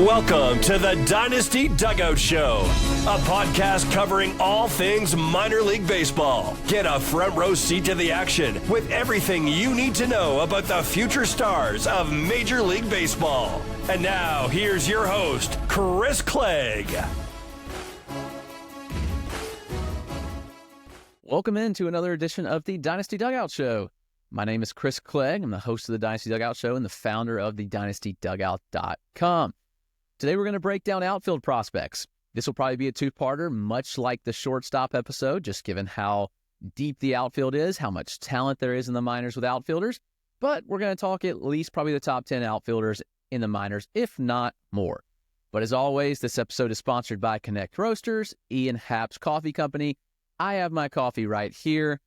Welcome to the Dynasty Dugout Show, a podcast covering all things minor league baseball. Get a front row seat to the action with everything you need to know about the future stars of Major League Baseball. And now, here's your host, Chris Clegg. Welcome into another edition of the Dynasty Dugout Show. My name is Chris Clegg. I'm the host of the Dynasty Dugout Show and the founder of the DynastyDugout.com. Today we're going to break down outfield prospects. This will probably be a two-parter, much like the shortstop episode, just given how deep the outfield is, how much talent there is in the minors with outfielders. But we're going to talk at least probably the top 10 outfielders in the minors, if not more. But as always, this episode is sponsored by Connect Roasters, Ian Happ's Coffee Company. I have my coffee right here.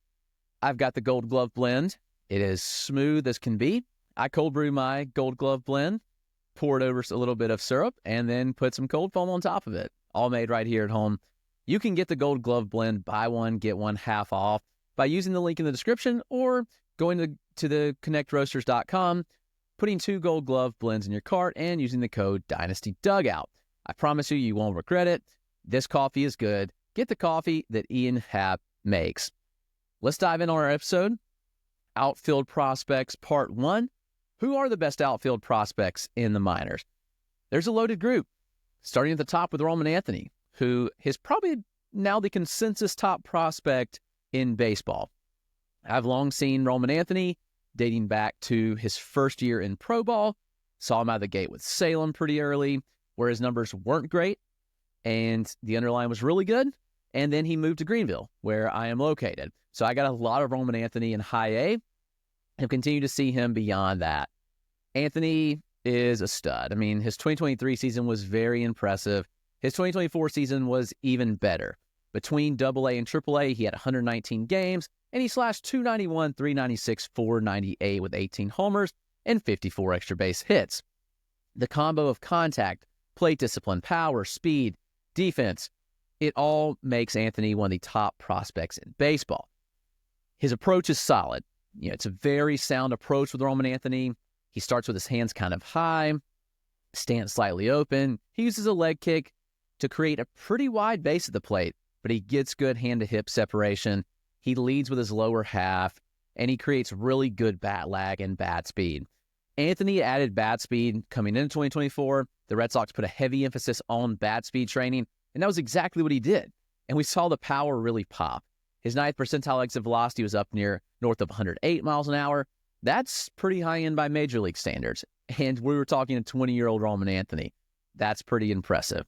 I've got the Gold Glove blend. It is smooth as can be. I cold brew my Gold Glove blend, pour it over a little bit of syrup, and then put some cold foam on top of it. All made right here at home. You can get the Gold Glove blend, buy one, get one half off by using the link in the description or going to the connectroasters.com, putting 2 Gold Glove blends in your cart, and using the code DynastyDugout. I promise you won't regret it. This coffee is good. Get the coffee that Ian Happ makes. Let's dive in on our episode. Outfield Prospects Part 1. Who are the best outfield prospects in the minors? There's a loaded group, starting at the top with Roman Anthony, who is probably now the consensus top prospect in baseball. I've long seen Roman Anthony dating back to his first year in pro ball. Saw him out of the gate with Salem pretty early, where his numbers weren't great, and the underline was really good. And then he moved to Greenville, where I am located. So I got a lot of Roman Anthony in high A and continue to see him beyond that. Anthony is a stud. I mean, his 2023 season was very impressive. His 2024 season was even better. Between AA and AAA, he had 119 games, and he slashed .291, .396, .498 with 18 homers and 54 extra base hits. The combo of contact, plate discipline, power, speed, defense, it all makes Anthony one of the top prospects in baseball. His approach is solid. It's a very sound approach with Roman Anthony. He starts with his hands kind of high, stance slightly open. He uses a leg kick to create a pretty wide base at the plate, but he gets good hand-to-hip separation. He leads with his lower half, and he creates really good bat lag and bat speed. Anthony added bat speed coming into 2024. The Red Sox put a heavy emphasis on bat speed training, and that was exactly what he did. And we saw the power really pop. His 9th percentile exit velocity was up north of 108 miles an hour. That's pretty high end by Major League standards. And we were talking a 20-year-old Roman Anthony. That's pretty impressive.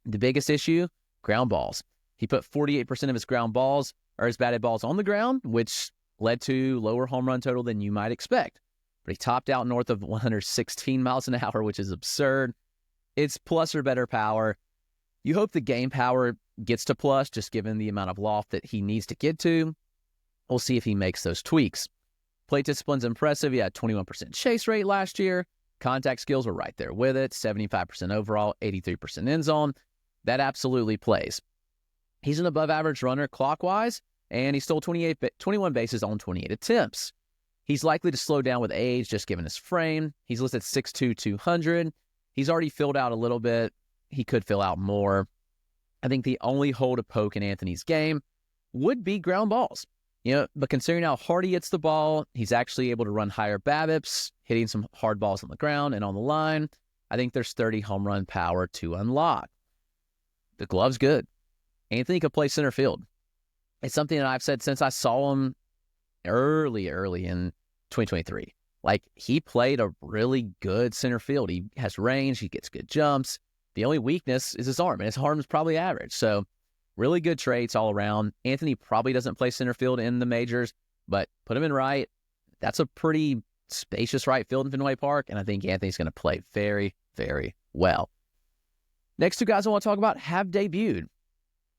The biggest issue, ground balls. He put 48% of his ground balls, or his batted balls, on the ground, which led to lower home run total than you might expect. But he topped out north of 116 miles an hour, which is absurd. It's plus or better power. You hope the game power gets to plus, just given the amount of loft that he needs to get to. We'll see if he makes those tweaks. Plate discipline's impressive. He had 21% chase rate last year. Contact skills were right there with it. 75% overall, 83% end zone. That absolutely plays. He's an above-average runner clockwise, and he stole 21 bases on 28 attempts. He's likely to slow down with age, just given his frame. He's listed 6'2", 200. He's already filled out a little bit. He could fill out more. I think the only hole to poke in Anthony's game would be ground balls. But considering how hard he hits the ball, he's actually able to run higher BABIPs, hitting some hard balls on the ground and on the line. I think there's 30 home run power to unlock. The glove's good. Anthony could play center field. It's something that I've said since I saw him early in 2023. Like, he played a really good center field. He has range. He gets good jumps. The only weakness is his arm, and his arm is probably average. So really good traits all around. Anthony probably doesn't play center field in the majors, but put him in right. That's a pretty spacious right field in Fenway Park, and I think Anthony's going to play very, very well. Next 2 guys I want to talk about have debuted.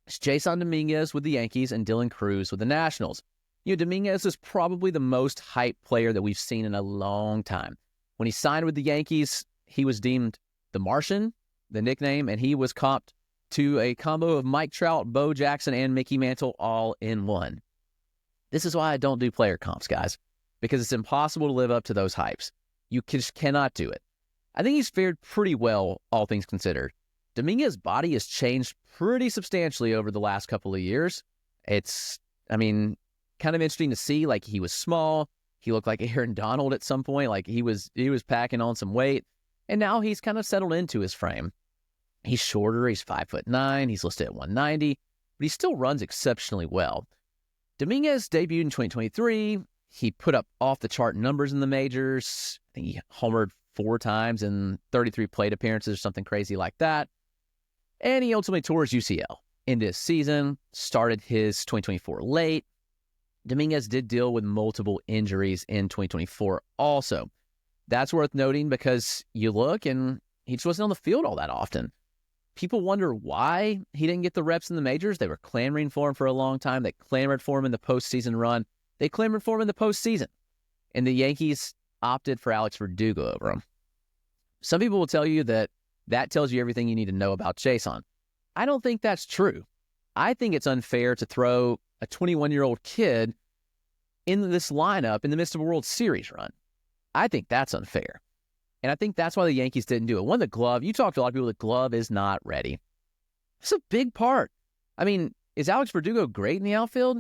It's Jasson Dominguez with the Yankees and Dylan Cruz with the Nationals. Dominguez is probably the most hyped player that we've seen in a long time. When he signed with the Yankees, he was deemed the Martian, the nickname, and he was comped to a combo of Mike Trout, Bo Jackson, and Mickey Mantle all in one. This is why I don't do player comps, guys, because it's impossible to live up to those hypes. You just cannot do it. I think he's fared pretty well, all things considered. Dominguez's body has changed pretty substantially over the last couple of years. It's, kind of interesting to see. Like, he was small. He looked like Aaron Donald at some point. Like, he was packing on some weight. And now he's kind of settled into his frame. He's shorter. He's 5'9". He's listed at 190, but he still runs exceptionally well. Dominguez debuted in 2023. He put up off-the-chart numbers in the majors. I think he homered 4 times in 33 plate appearances or something crazy like that. And he ultimately tore his UCL into his season, started his 2024 late. Dominguez did deal with multiple injuries in 2024 also. That's worth noting because you look and he just wasn't on the field all that often. People wonder why he didn't get the reps in the majors. They were clamoring for him for a long time. They clamored for him in the postseason run. They clamored for him in the postseason. And the Yankees opted for Alex Verdugo over him. Some people will tell you that tells you everything you need to know about Jasson. I don't think that's true. I think it's unfair to throw a 21-year-old kid in this lineup in the midst of a World Series run. I think that's unfair. And I think that's why the Yankees didn't do it. One, the glove. You talk to a lot of people, the glove is not ready. It's a big part. Is Alex Verdugo great in the outfield?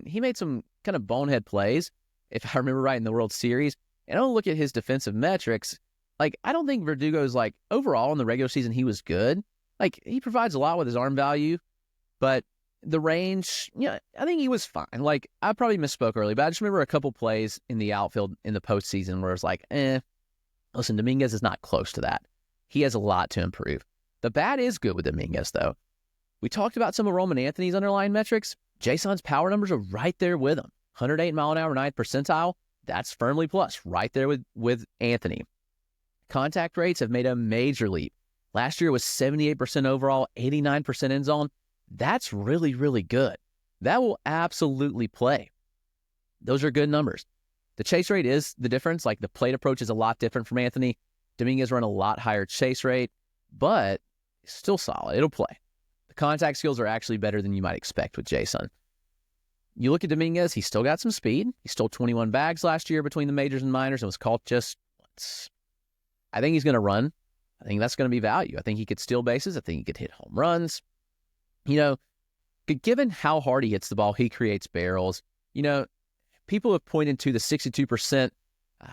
He made some kind of bonehead plays, if I remember right, in the World Series. And I don't look at his defensive metrics. I don't think Verdugo's, overall in the regular season, he was good. He provides a lot with his arm value, but the range, I think he was fine. I probably misspoke early, but I just remember a couple plays in the outfield in the postseason where it's listen, Dominguez is not close to that. He has a lot to improve. The bat is good with Dominguez, though. We talked about some of Roman Anthony's underlying metrics. Jasson's power numbers are right there with him. 108 mile an hour, 9th percentile. That's firmly plus, right there with Anthony. Contact rates have made a major leap. Last year was 78% overall, 89% end zone. That's really, really good. That will absolutely play. Those are good numbers. The chase rate is the difference. The plate approach is a lot different from Anthony. Dominguez run a lot higher chase rate, but it's still solid. It'll play. The contact skills are actually better than you might expect with Jasson. You look at Dominguez, he's still got some speed. He stole 21 bags last year between the majors and minors and was caught just once. I think he's going to run. I think that's going to be value. I think he could steal bases. I think he could hit home runs. Given how hard he hits the ball, he creates barrels. People have pointed to the 62%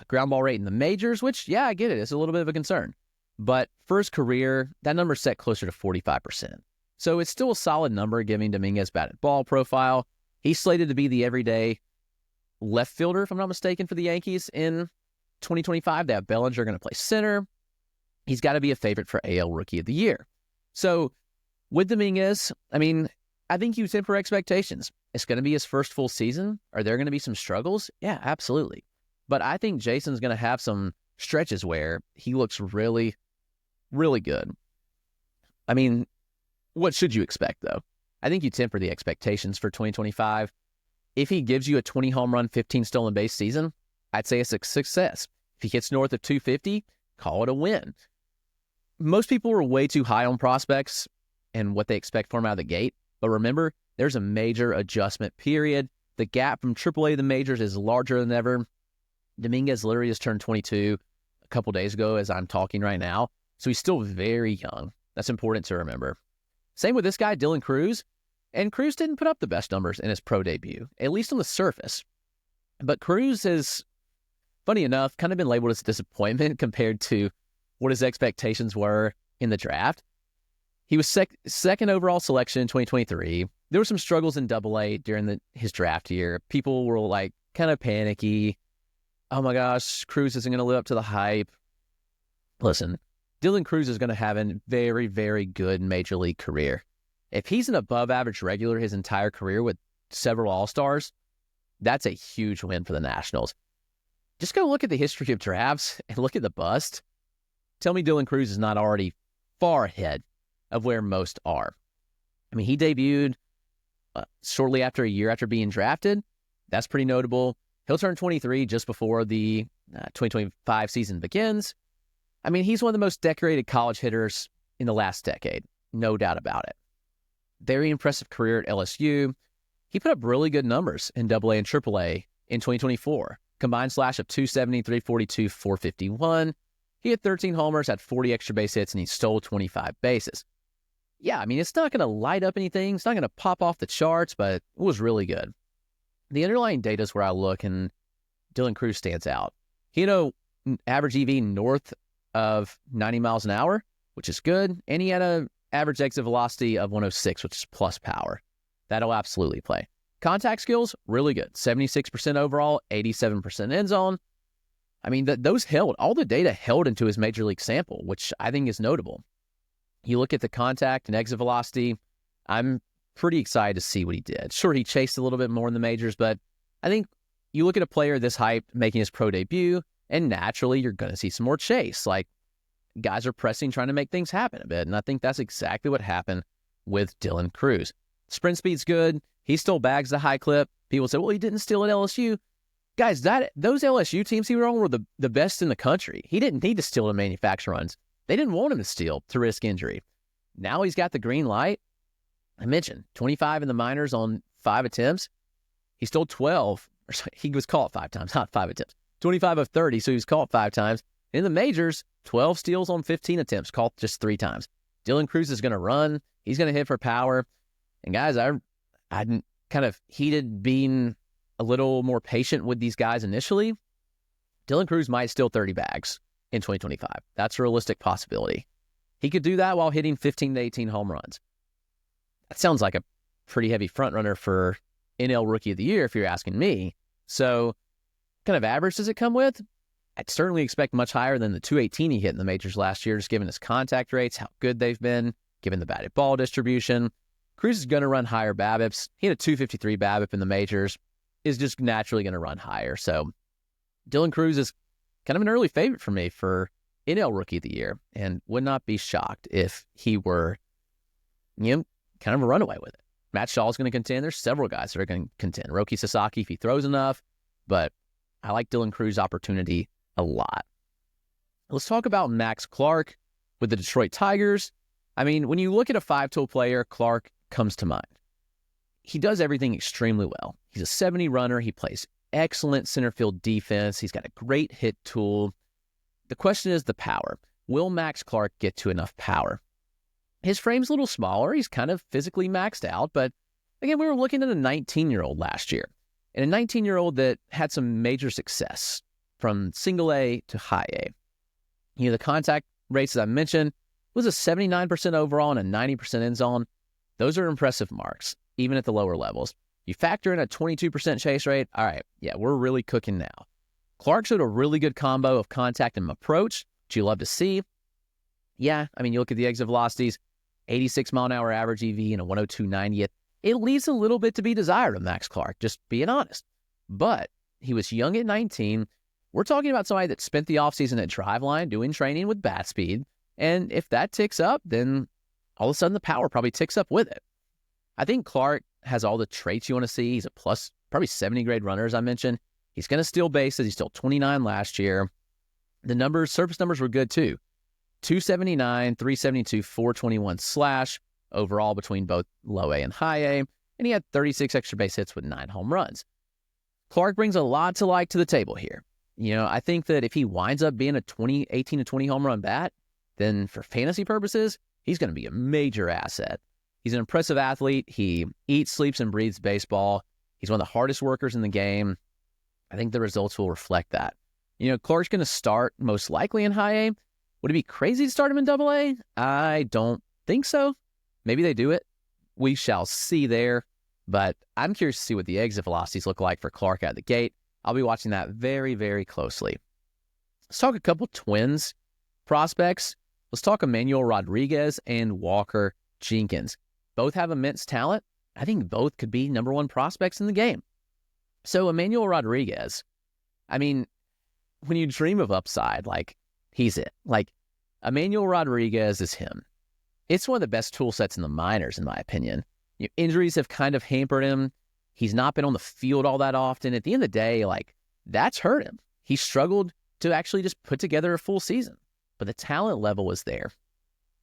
ground ball rate in the majors, which, I get it. It's a little bit of a concern. But for his career, that number's set closer to 45%. So it's still a solid number, giving Dominguez batted ball profile. He's slated to be the everyday left fielder, if I'm not mistaken, for the Yankees in 2025. They have Bellinger going to play center. He's got to be a favorite for AL Rookie of the Year. So with Dominguez, I think you temper expectations. It's going to be his first full season. Are there going to be some struggles? Yeah, absolutely. But I think Jasson's going to have some stretches where he looks really, really good. What should you expect, though? I think you temper the expectations for 2025. If he gives you a 20 home run, 15 stolen base season, I'd say it's a success. If he gets north of 250, call it a win. Most people are way too high on prospects and what they expect from him out of the gate. But remember, there's a major adjustment period. The gap from AAA to the majors is larger than ever. Dominguez literally just turned 22 a couple days ago as I'm talking right now. So he's still very young. That's important to remember. Same with this guy, Dylan Cruz. And Cruz didn't put up the best numbers in his pro debut, at least on the surface. But Cruz has, funny enough, kind of been labeled as a disappointment compared to what his expectations were in the draft. He was second overall selection in 2023. There were some struggles in AA during his draft year. People were kind of panicky. Oh my gosh, Cruz isn't going to live up to the hype. Listen, Dylan Cruz is going to have a very, very good major league career. If he's an above average regular his entire career with several All-Stars, that's a huge win for the Nationals. Just go look at the history of drafts and look at the bust. Tell me Dylan Cruz is not already far ahead of where most are. He debuted shortly after a year after being drafted. That's pretty notable. He'll turn 23 just before the 2025 season begins. He's one of the most decorated college hitters in the last decade. No doubt about it. Very impressive career at LSU. He put up really good numbers in AA and AAA in 2024. Combined slash of 270, 342, 451. He had 13 homers, had 40 extra base hits, and he stole 25 bases. Yeah, I mean, it's not going to light up anything. It's not going to pop off the charts, but it was really good. The underlying data is where I look, and Dylan Cruz stands out. He had an average EV north of 90 miles an hour, which is good, and he had an average exit velocity of 106, which is plus power. That'll absolutely play. Contact skills, really good. 76% overall, 87% end zone. I mean, those held. All the data held into his major league sample, which I think is notable. You look at the contact and exit velocity, I'm pretty excited to see what he did. Sure, he chased a little bit more in the majors, but I think you look at a player this hyped making his pro debut, and naturally you're going to see some more chase. Like, guys are pressing, trying to make things happen a bit, and I think that's exactly what happened with Dylan Cruz. Sprint speed's good. He still bags the high clip. People say, well, he didn't steal at LSU. Guys, those LSU teams he were on were the best in the country. He didn't need to steal to manufacture runs. They didn't want him to steal to risk injury. Now he's got the green light. I mentioned 25 in the minors on 5 attempts. He stole 12. He was caught 5 times, not 5 attempts. 25 of 30, so he was caught 5 times. In the majors, 12 steals on 15 attempts, caught just 3 times. Dylan Cruz is going to run. He's going to hit for power. And guys, I kind of heated being a little more patient with these guys initially. Dylan Cruz might steal 30 bags in 2025. That's a realistic possibility. He could do that while hitting 15 to 18 home runs. That sounds like a pretty heavy front runner for NL Rookie of the Year, if you're asking me. So, what kind of average does it come with? I'd certainly expect much higher than the 218 he hit in the majors last year, just given his contact rates, how good they've been, given the batted ball distribution. Cruz is going to run higher BABIPs. He had a 253 BABIP in the majors, is just naturally going to run higher. So Dylan Cruz is kind of an early favorite for me for NL Rookie of the Year, and would not be shocked if he were, kind of a runaway with it. Matt Shaw's going to contend. There's several guys that are going to contend. Roki Sasaki, if he throws enough, but I like Dylan Cruz's opportunity a lot. Let's talk about Max Clark with the Detroit Tigers. I mean, when you look at a 5-tool player, Clark comes to mind. He does everything extremely well. He's a 70 runner. He plays excellent center field defense. He's got a great hit tool. The question is the power. Will Max Clark get to enough power? His frame's a little smaller. He's kind of physically maxed out. But again, we were looking at a 19-year-old last year. And a 19-year-old that had some major success from single A to high A. The contact rates, as I mentioned, was a 79% overall and a 90% end zone. Those are impressive marks, even at the lower levels. You factor in a 22% chase rate, all right, yeah, we're really cooking now. Clark showed a really good combo of contact and approach, which you love to see. Yeah, I mean, you look at the exit velocities, 86 mile an hour average EV and a 102.90. It leaves a little bit to be desired of Max Clark, just being honest. But he was young at 19. We're talking about somebody that spent the offseason at Driveline doing training with bat speed. And if that ticks up, then all of a sudden the power probably ticks up with it. I think Clark has all the traits you want to see. He's a plus, probably 70 grade runner, as I mentioned. He's going to steal bases. He stole 29 last year. The numbers, surface numbers were good too. 279, 372, 421 slash overall between both low A and high A. And he had 36 extra base hits with 9 home runs. Clark brings a lot to like to the table here. I think that if he winds up being a 18 to 20 home run bat, then for fantasy purposes, he's going to be a major asset. He's an impressive athlete. He eats, sleeps, and breathes baseball. He's one of the hardest workers in the game. I think the results will reflect that. Clark's going to start most likely in high A. Would it be crazy to start him in double A? I don't think so. Maybe they do it. We shall see there. But I'm curious to see what the exit velocities look like for Clark out of the gate. I'll be watching that very, very closely. Let's talk a couple Twins prospects. Let's talk Emmanuel Rodriguez and Walker Jenkins. Both have immense talent. I think both could be number 1 prospects in the game. So Emmanuel Rodriguez, I mean, when you dream of upside, he's it. Emmanuel Rodriguez is him. It's one of the best tool sets in the minors, in my opinion. Injuries have kind of hampered him. He's not been on the field all that often. At the end of the day, that's hurt him. He struggled to actually just put together a full season. But the talent level was there.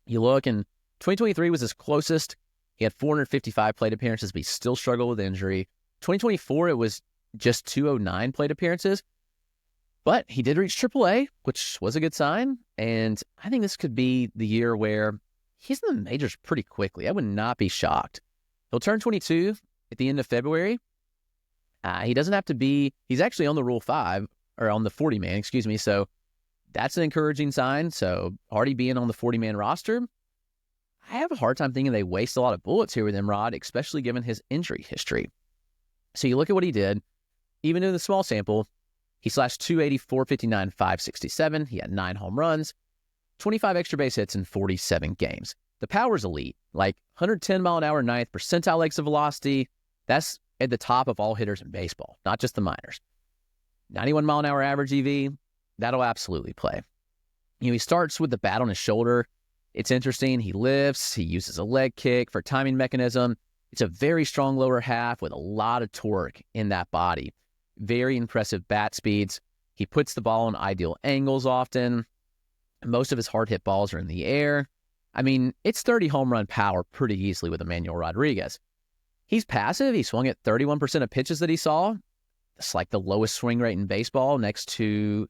You look, and 2023 was his closest. He had 455 plate appearances, but he still struggled with injury. 2024, it was just 209 plate appearances. But he did reach AAA, which was a good sign. And I think this could be the year where he's in the majors pretty quickly. I would not be shocked. He'll turn 22 at the end of February. He doesn't have to be, he's actually on the Rule 5, or on the 40-man, excuse me. So that's an encouraging sign. So already being on the 40-man roster, I have a hard time thinking they waste a lot of bullets here with Emrod, especially given his injury history. So you look at what he did, even in the small sample, he slashed 280, 459, 567. He had 9 home runs, 25 extra base hits in 47 games. The power's elite, like 110 mile an hour ninth percentile exit velocity. That's at the top of all hitters in baseball, not just the minors. 91 mile an hour average EV, that'll absolutely play. He starts with the bat on his shoulder. It's interesting. He lifts. He uses a leg kick for timing mechanism. It's a very strong lower half with a lot of torque in that body. Very impressive bat speeds. He puts the ball in ideal angles often. Most of his hard hit balls are in the air. I mean, it's 30 home run power pretty easily with Emmanuel Rodriguez. He's passive. He swung at 31% of pitches that he saw. It's like the lowest swing rate in baseball next to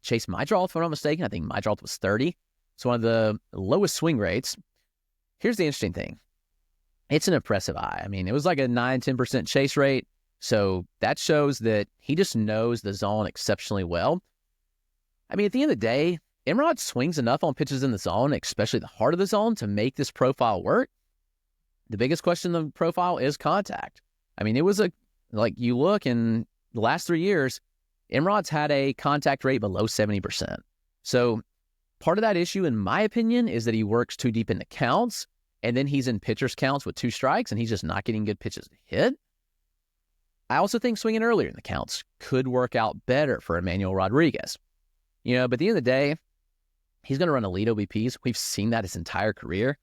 Chase Mydroth, if I'm not mistaken. I think Mydroth was 30. It's one of the lowest swing rates. Here's the interesting thing. It's an impressive eye. I mean, it was like a 9-10% chase rate. So that shows that he just knows the zone exceptionally well. I mean, at the end of the day, Emrod swings enough on pitches in the zone, especially the heart of the zone, to make this profile work. The biggest question in the profile is contact. I mean, it was you look in the last 3 years, Emrod's had a contact rate below 70%. So part of that issue, in my opinion, is that he works too deep into counts, and then he's in pitcher's counts with 2 strikes, and he's just not getting good pitches to hit. I also think swinging earlier in the counts could work out better for Emmanuel Rodriguez. But at the end of the day, he's going to run elite OBPs. We've seen that his entire career.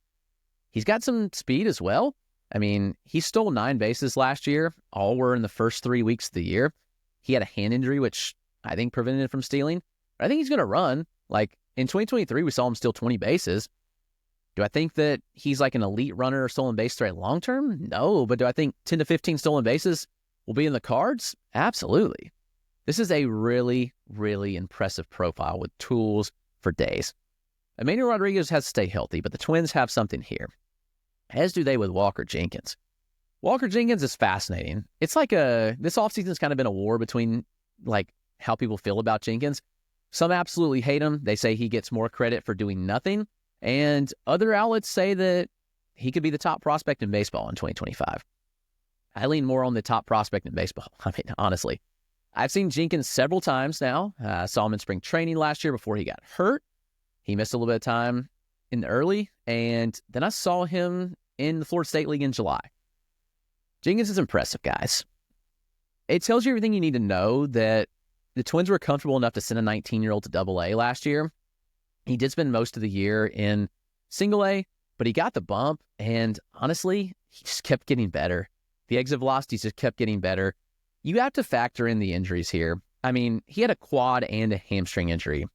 He's got some speed as well. I mean, he stole 9 bases last year. All were in the first 3 weeks of the year. He had a hand injury, which I think prevented him from stealing. But I think he's going to run. Like, in 2023, we saw him steal 20 bases. Do I think that he's like an elite runner or stolen base threat long term? No. But do I think 10 to 15 stolen bases will be in the cards? Absolutely. This is a really, really impressive profile with tools for days. Emmanuel Rodriguez has to stay healthy, but the Twins have something here, as do they with Walker Jenkins. Walker Jenkins is fascinating. It's like this offseason's kind of been a war between like how people feel about Jenkins. Some absolutely hate him. They say he gets more credit for doing nothing. And other outlets say that he could be the top prospect in baseball in 2025. I lean more on the top prospect in baseball. I mean, honestly. I've seen Jenkins several times now. I saw him in spring training last year before he got hurt. He missed a little bit of time in the early, and then I saw him in the Florida State League in July. Jenkins is impressive, guys. It tells you everything you need to know that the Twins were comfortable enough to send a 19-year-old to Double-A last year. He did spend most of the year in Single-A, but he got the bump, and honestly, he just kept getting better. The exit velocity just kept getting better. You have to factor in the injuries here. I mean, he had a quad and a hamstring injury.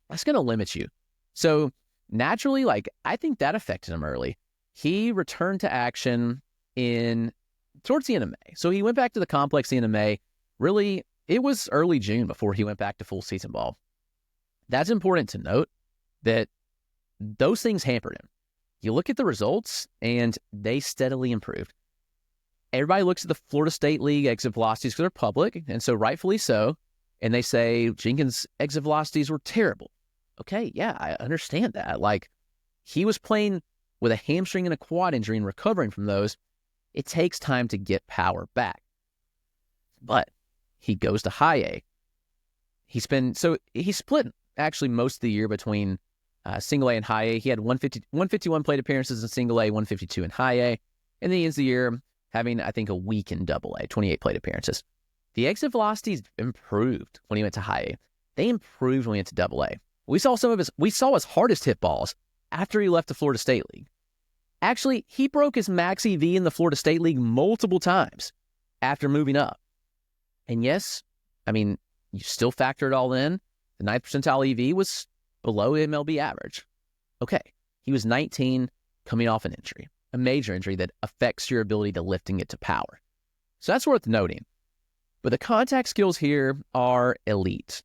That's going to limit you. So naturally, I think that affected him early. He returned to action towards the end of May. So he went back to the complex the end of May. Really, it was early June before he went back to full season ball. That's important to note that those things hampered him. You look at the results, and they steadily improved. Everybody looks at the Florida State League exit velocities because they're public, and so rightfully so, and they say Jenkins' exit velocities were terrible. Okay, yeah, I understand that. He was playing with a hamstring and a quad injury and recovering from those. It takes time to get power back. But he goes to high A. He split actually most of the year between single A and high A. He had 151 plate appearances in single A, 152 in high A. And then he ends the year having, I think, a week in Double A, 28 plate appearances. The exit velocities improved when he went to high A. They improved when he went to Double A. We saw his hardest hit balls after he left the Florida State League. Actually, he broke his max EV in the Florida State League multiple times after moving up. And yes, I mean, you still factor it all in. The 9th percentile EV was below MLB average. Okay, he was 19 coming off an injury, a major injury that affects your ability to lift and get to power. So that's worth noting. But the contact skills here are elite.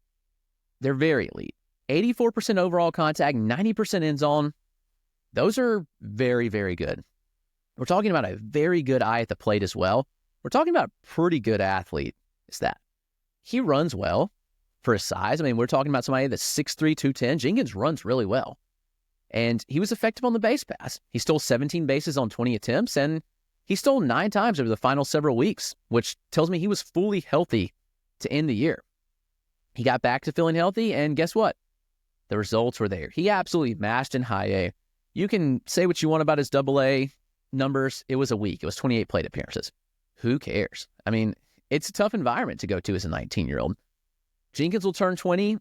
They're very elite. 84% overall contact, 90% end zone. Those are very, very good. We're talking about a very good eye at the plate as well. We're talking about a pretty good athlete. Is that he runs well for his size. I mean, we're talking about somebody that's 6'3", 210. Jenkins runs really well. And he was effective on the base pass. He stole 17 bases on 20 attempts, and he stole 9 times over the final several weeks, which tells me he was fully healthy to end the year. He got back to feeling healthy, and guess what? The results were there. He absolutely mashed in high A. You can say what you want about his AA numbers. It was a week. It was 28 plate appearances. Who cares? I mean, it's a tough environment to go to as a 19-year-old. Jenkins will turn 20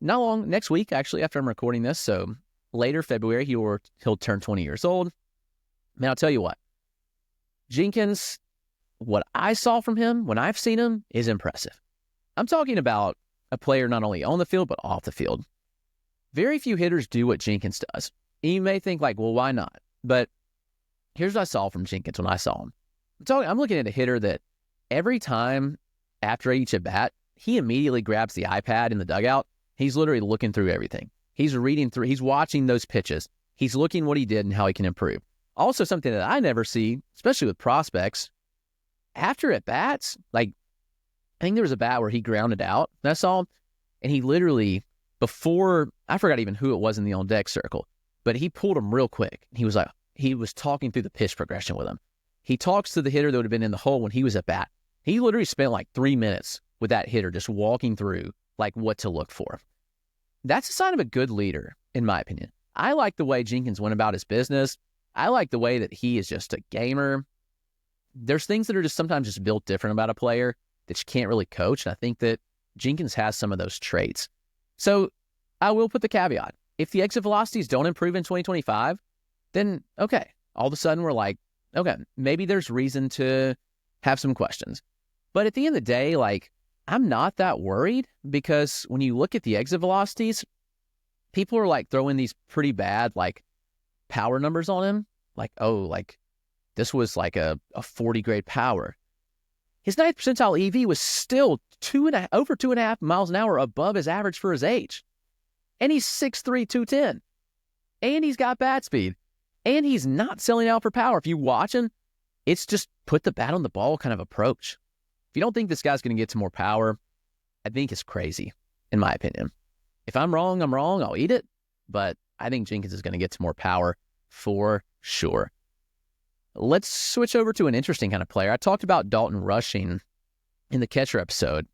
not long, next week, actually, after I'm recording this. So later, February, he'll turn 20 years old. Man, I'll tell you what. Jenkins, what I saw from him when I've seen him is impressive. I'm talking about a player not only on the field, but off the field. Very few hitters do what Jenkins does. You may think like, well, why not? But here's what I saw from Jenkins when I saw him. I'm looking at a hitter that every time after each at bat, he immediately grabs the iPad in the dugout. He's literally looking through everything. He's reading through, he's watching those pitches. He's looking what he did and how he can improve. Also something that I never see, especially with prospects, after at bats, like I think there was a bat where he grounded out, and I saw him, and he literally, before, I forgot even who it was in the on-deck circle, but he pulled him real quick. He was like, he was talking through the pitch progression with him. He talks to the hitter that would have been in the hole when he was at bat. He literally spent like 3 minutes with that hitter just walking through like what to look for. That's a sign of a good leader, in my opinion. I like the way Jenkins went about his business. I like the way that he is just a gamer. There's things that are just sometimes just built different about a player that you can't really coach, and I think that Jenkins has some of those traits. So I will put the caveat. If the exit velocities don't improve in 2025, then okay, all of a sudden we're like, okay, maybe there's reason to have some questions. But at the end of the day, like, I'm not that worried, because when you look at the exit velocities, people are like throwing these pretty bad like power numbers on him. Like, oh, like this was like a 40 grade power. His 9th percentile EV was still over 2.5 miles an hour above his average for his age. And he's 6'3", 210. And he's got bat speed. And he's not selling out for power. If you watch him, it's just put the bat on the ball kind of approach. If you don't think this guy's going to get to more power, I think it's crazy, in my opinion. If I'm wrong, I'm wrong. I'll eat it. But I think Jenkins is going to get to more power for sure. Let's switch over to an interesting kind of player. I talked about Dalton rushing in the catcher episode,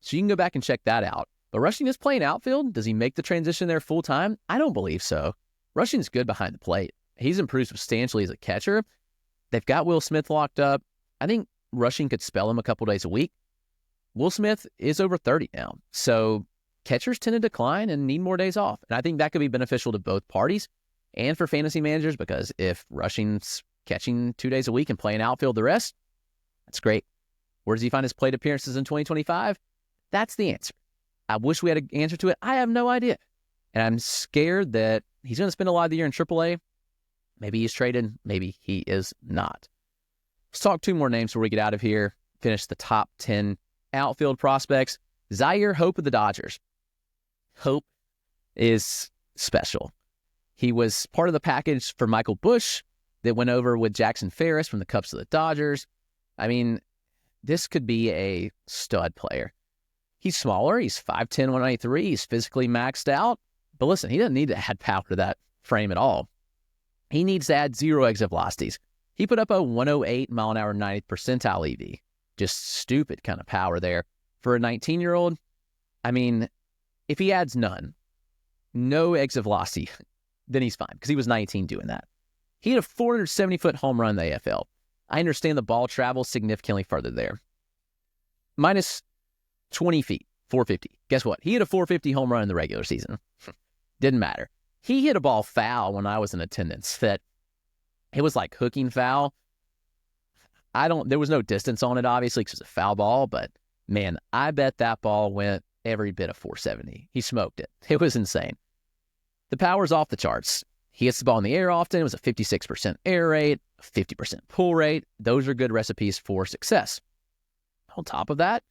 so you can go back and check that out. But Rushing is playing outfield. Does he make the transition there full time? I don't believe so. Rushing's good behind the plate. He's improved substantially as a catcher. They've got Will Smith locked up. I think Rushing could spell him a couple days a week. Will Smith is over 30 now, so catchers tend to decline and need more days off. And I think that could be beneficial to both parties and for fantasy managers, because if Rushing's catching 2 days a week and playing outfield the rest, that's great. Where does he find his plate appearances in 2025? That's the answer. I wish we had an answer to it. I have no idea. And I'm scared that he's going to spend a lot of the year in AAA. Maybe he's traded. Maybe he is not. Let's talk 2 more names before we get out of here. Finish the top 10 outfield prospects. Zyhir Hope of the Dodgers. Hope is special. He was part of the package for Michael Busch that went over with Jackson Ferris from the Cubs to the Dodgers. I mean, this could be a stud player. He's smaller. He's 5'10", 193. He's physically maxed out. But listen, he doesn't need to add power to that frame at all. He needs to add 0 exit velocities. He put up a 108 mile an hour 90th percentile EV. Just stupid kind of power there. For a 19-year-old, I mean, if he adds no exit velocity, then he's fine, because he was 19 doing that. He had a 470-foot home run in the AFL. I understand the ball travels significantly further there. Minus 20 feet, 450. Guess what? He hit a 450 home run in the regular season. Didn't matter. He hit a ball foul when I was in attendance that it was like hooking foul. There was no distance on it, obviously, because it's a foul ball, but man, I bet that ball went every bit of 470. He smoked it. It was insane. The power's off the charts. He hits the ball in the air often. It was a 56% air rate, a 50% pull rate. Those are good recipes for success. On top of that,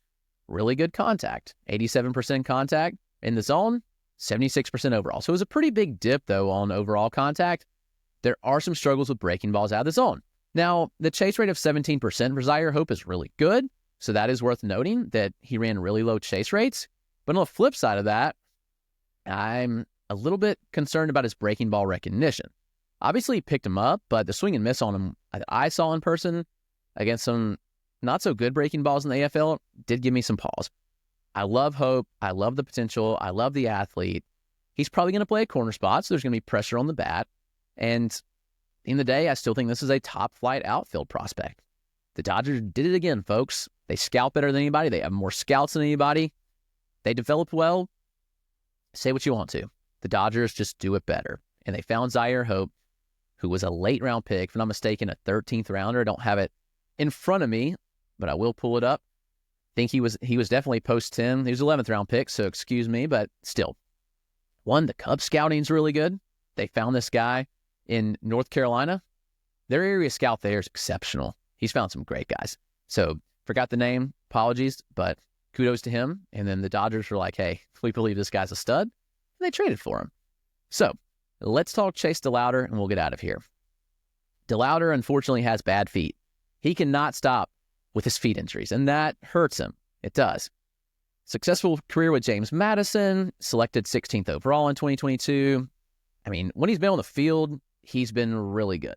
really good contact. 87% contact in the zone, 76% overall. So it was a pretty big dip, though, on overall contact. There are some struggles with breaking balls out of the zone. Now, the chase rate of 17% for Zyhir Hope is really good, so that is worth noting that he ran really low chase rates. But on the flip side of that, I'm a little bit concerned about his breaking ball recognition. Obviously, he picked him up, but the swing and miss on him that I saw in person against some not so good breaking balls in the AFL did give me some pause. I love Hope. I love the potential. I love the athlete. He's probably going to play a corner spot, so there's going to be pressure on the bat. And at the end of the day, I still think this is a top-flight outfield prospect. The Dodgers did it again, folks. They scout better than anybody. They have more scouts than anybody. They develop well. Say what you want to. The Dodgers just do it better. And they found Zyhir Hope, who was a late-round pick, if I'm not mistaken, a 13th rounder. I don't have it in front of me, but I will pull it up. I think he was definitely post-10. He was 11th round pick, so excuse me, but still. One, the Cubs scouting's really good. They found this guy in North Carolina. Their area scout there is exceptional. He's found some great guys. So, forgot the name. Apologies, but kudos to him. And then the Dodgers were like, hey, we believe this guy's a stud. And they traded for him. So, let's talk Chase DeLauter, and we'll get out of here. DeLauter, unfortunately, has bad feet. He cannot stop with his feet injuries, and that hurts him. It does. Successful career with James Madison, selected 16th overall in 2022. I mean, when he's been on the field, he's been really good.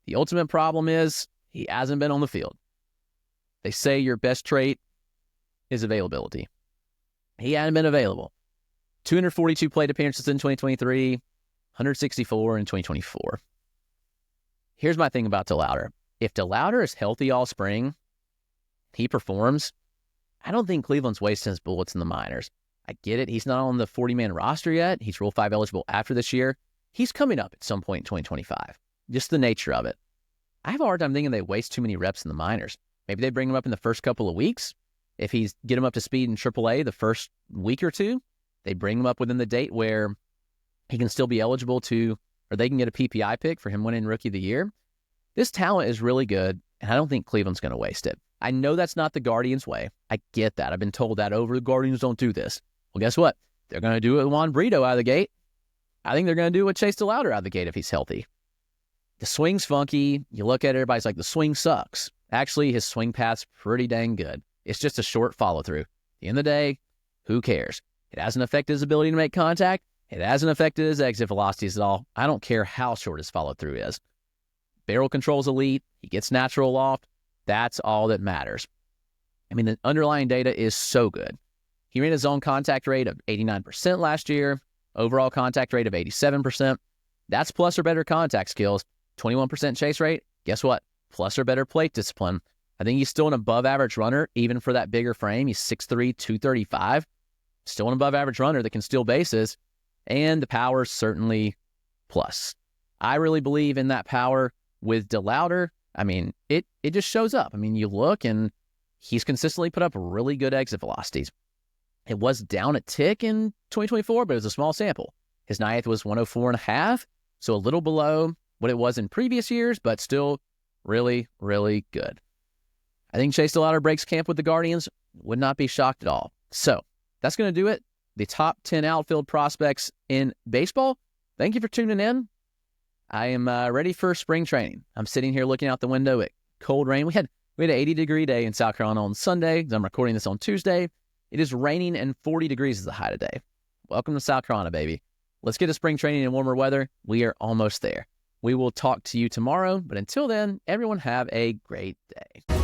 The ultimate problem is he hasn't been on the field. They say your best trait is availability. He hadn't been available. 242 plate appearances in 2023, 164 in 2024. Here's my thing about DeLauter. If DeLauter is healthy all spring, he performs, I don't think Cleveland's wasting his bullets in the minors. I get it. He's not on the 40-man roster yet. He's Rule 5 eligible after this year. He's coming up at some point in 2025. Just the nature of it. I have a hard time thinking they waste too many reps in the minors. Maybe they bring him up in the first couple of weeks. If he's get him up to speed in AAA the first week or two, they bring him up within the date where he can still be eligible to, or they can get a PPI pick for him winning Rookie of the Year. This talent is really good, and I don't think Cleveland's going to waste it. I know that's not the Guardians' way. I get that. I've been told that over. The Guardians don't do this. Well, guess what? They're going to do it with Juan Brito out of the gate. I think they're going to do it with Chase DeLauter out of the gate if he's healthy. The swing's funky. You look at it, everybody's like, the swing sucks. Actually, his swing path's pretty dang good. It's just a short follow-through. At the end of the day, who cares? It hasn't affected his ability to make contact. It hasn't affected his exit velocities at all. I don't care how short his follow-through is. Barrel control's elite. He gets natural loft. That's all that matters. I mean, the underlying data is so good. He ran a zone contact rate of 89% last year, overall contact rate of 87%. That's plus or better contact skills. 21% chase rate. Guess what? Plus or better plate discipline. I think he's still an above-average runner, even for that bigger frame. He's 6'3", 235. Still an above-average runner that can steal bases. And the power is certainly plus. I really believe in that power with DeLauter. I mean, it just shows up. I mean, you look and he's consistently put up really good exit velocities. It was down a tick in 2024, but it was a small sample. His 9th was 104.5, so a little below what it was in previous years, but still really, really good. I think Chase DeLauter breaks camp with the Guardians. Would not be shocked at all. So that's going to do it. The top 10 outfield prospects in baseball. Thank you for tuning in. I am ready for spring training. I'm sitting here looking out the window at cold rain. We had an 80-degree day in South Carolina on Sunday. I'm recording this on Tuesday. It is raining and 40 degrees is the high today. Welcome to South Carolina, baby. Let's get to spring training in warmer weather. We are almost there. We will talk to you tomorrow, but until then, everyone have a great day.